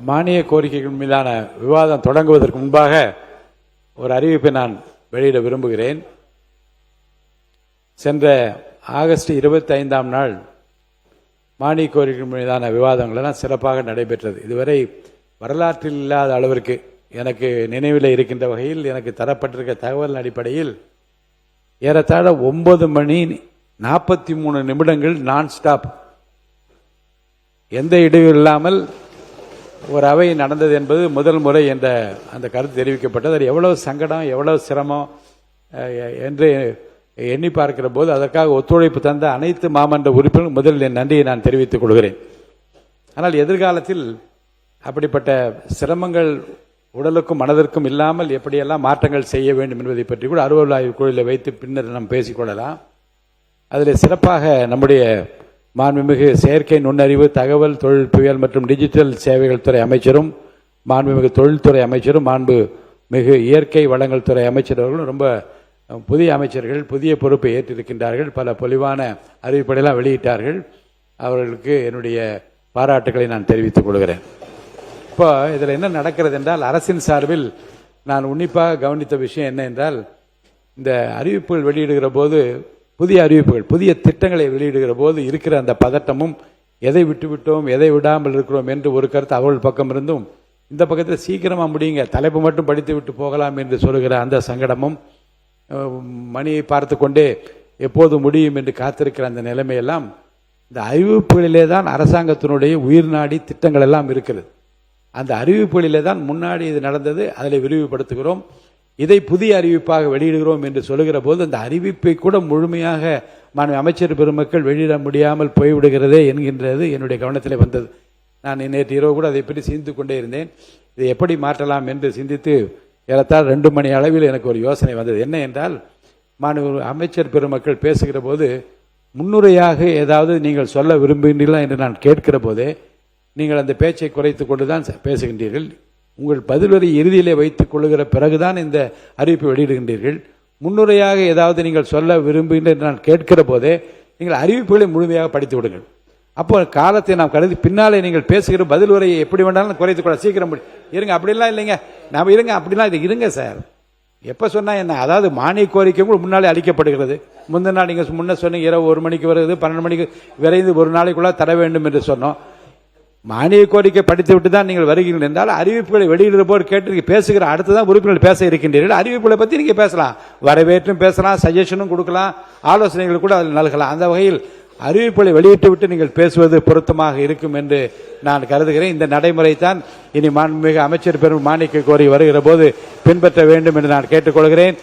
மானிய கோரிக்கைகள் மீதான விவாதம் தொடங்குவதற்கு முன்பாக ஒரு அறிவிப்பை நான் வெளியிட விரும்புகிறேன். சென்ற ஆகஸ்ட் 25ஆம் நாள் மானிய கோரிக்கைகள் மீதான விவாதங்கள் எல்லாம் சிறப்பாக நடைபெற்றது. இதுவரை வரலாற்றில் இல்லாத அளவிற்கு எனக்கு நினைவில் இருக்கின்ற வகையில் எனக்கு தரப்பட்டிருக்க தகவல் அடிப்படையில் ஏறத்தாழ 9 மணி 43 நிமிடங்கள் நான் ஸ்டாப், எந்த இடையூறு இல்லாமல் ஒரு அவை நடந்தது என்பது முதல் முறை என்ற அந்த கருத்து தெரிவிக்கப்பட்டது. அது எவ்வளவு சங்கடம், எவ்வளவு சிரமம் என்று எண்ணி பார்க்கிற போது அதற்காக ஒத்துழைப்பு தந்த அனைத்து மாமன்ற உறுப்பினர்கள் முதலில் என் நன்றியை நான் தெரிவித்துக் கொள்கிறேன். ஆனால் எதிர்காலத்தில் அப்படிப்பட்ட சிரமங்கள் உடலுக்கும் மனதிற்கும் இல்லாமல் எப்படியெல்லாம் மாற்றங்கள் செய்ய வேண்டும் என்பதை பற்றி கூட அலுவல் ஆய்வு குழுவில் வைத்து பின்னர் நாம் பேசிக்கொள்ளலாம். அதில் சிறப்பாக நம்முடைய மாண்புமிகு செயற்கை நுண்ணறிவு, தகவல் தொழில்நுட்பியல் மற்றும் டிஜிட்டல் சேவைகள் துறை அமைச்சரும், மாண்புமிகு தொழில்துறை அமைச்சரும், மாண்புமிகு இயற்கை வளங்கள் துறை அமைச்சர் அவர்களும் ரொம்ப புதிய அமைச்சர்கள், புதிய பொறுப்பை ஏற்றிருக்கின்றார்கள். பல பொலிவான அறிவிப்படையெல்லாம் வெளியிட்டார்கள். அவர்களுக்கு என்னுடைய பாராட்டுகளை நான் தெரிவித்துக் கொள்கிறேன். இப்போ இதில் என்ன நடக்கிறது என்றால், அரசின் சார்பில் நான் உன்னிப்பாக கவனித்த விஷயம் என்ன என்றால், இந்த அறிவிப்புகள் வெளியிடுகிற போது, புதிய அறிவிப்புகள், புதிய திட்டங்களை வெளியிடுகிற போது இருக்கிற அந்த பதட்டமும், எதை விட்டுவிட்டோம், எதை விடாமல் இருக்கிறோம் என்று ஒரு கருத்து அவர்கள் பக்கம் இருந்தும், இந்த பக்கத்தில் சீக்கிரமாக முடியுங்க, தலைப்பு மட்டும் படித்து விட்டு போகலாம் என்று சொல்லுகிற அந்த சங்கடமும், மணியை பார்த்து கொண்டே எப்போது முடியும் என்று காத்திருக்கிற அந்த நிலைமையெல்லாம் இந்த அறிவிப்புகளிலே தான் அரசாங்கத்தினுடைய உயிர் நாடி திட்டங்கள் எல்லாம் இருக்கிறது. அந்த அறிவிப்புகளிலே தான் முன்னாடி இது நடந்தது, அதில் விரிவுபடுத்துகிறோம், இதை புதிய அறிவிப்பாக வெளியிடுகிறோம் என்று சொல்லுகிற போது அந்த அறிவிப்பை கூட முழுமையாக அமைச்சர் பெருமக்கள் வெளியிட முடியாமல் போய்விடுகிறதே என்கின்றது என்னுடைய கவனத்தில் வந்தது. நான் நேற்று இரவு கூட அதை பற்றி சிந்தித்து கொண்டே இருந்தேன். இதை எப்படி மாற்றலாம் என்று சிந்தித்து ஏறத்தாழ 2 மணி அளவில் எனக்கு ஒரு யோசனை வந்தது. என்ன என்றால், அமைச்சர் பெருமக்கள் பேசுகிற போது முன்னுரையாக ஏதாவது நீங்கள் சொல்ல விரும்புகின்றீர்களா என்று நான் கேட்கிற போதே நீங்கள் அந்த பேச்சை குறைத்து கொண்டு தான் பேசுகின்றீர்கள். உங்கள் பதிலுரை இறுதியிலே வைத்துக் கொள்ளுகிற பிறகுதான் இந்த அறிவிப்பை வெளியிடுகின்றீர்கள். முன்னுரையாக ஏதாவது நீங்கள் சொல்ல விரும்புகின்ற என்று நான் கேட்கிற போதே நீங்கள் அறிவிப்புகளை முழுமையாக படித்து விடுங்கள். அப்போ காலத்தை நாம் கருதி பின்னாலே நீங்கள் பேசுகிற பதில் உரையை எப்படி வேண்டாலும் குறைத்துக் கொள்ள சீக்கிரம் இருங்க. அப்படிலாம் இல்லைங்க, நாம் இருங்க, அப்படிலாம் இது இருங்க சார். எப்போ சொன்னால் என்ன, அதாவது மானிய கோரிக்கை கூட முன்னாலே அளிக்கப்படுகிறது. முந்தின நாள் நீங்கள் முன்ன சொன்னீங்க இரவு 1 மணிக்கு வருகிறது, 12 மணிக்கு விரைந்து ஒரு நாளைக்குள்ள தர வேண்டும் என்று சொன்னோம். மானிய கோரிக்கை படித்து விட்டு தான் நீங்கள் வருகிறீர்கள் என்றால் அறிவிப்புகளை வெளியிடுற போது கேட்டு பேசுகிற அடுத்துதான் உறுப்பினர்கள் பேச இருக்கின்றீர்கள். அறிவிப்புகளை பற்றி நீங்கள் பேசலாம், வரவேற்றும் பேசலாம், சஜஷனும் கொடுக்கலாம், ஆலோசனைகள் கூட அதில் நல்கலாம். அந்த வகையில் அறிவிப்புகளை வெளியிட்டு விட்டு நீங்கள் பேசுவது பொருத்தமாக இருக்கும் என்று நான் கருதுகிறேன். இந்த நடைமுறை தான் இனி மாண்புமிகு அமைச்சர் பெரும் மானிய கோரி வருகிற போது பின்பற்ற வேண்டும் என்று நான் கேட்டுக்கொள்கிறேன்.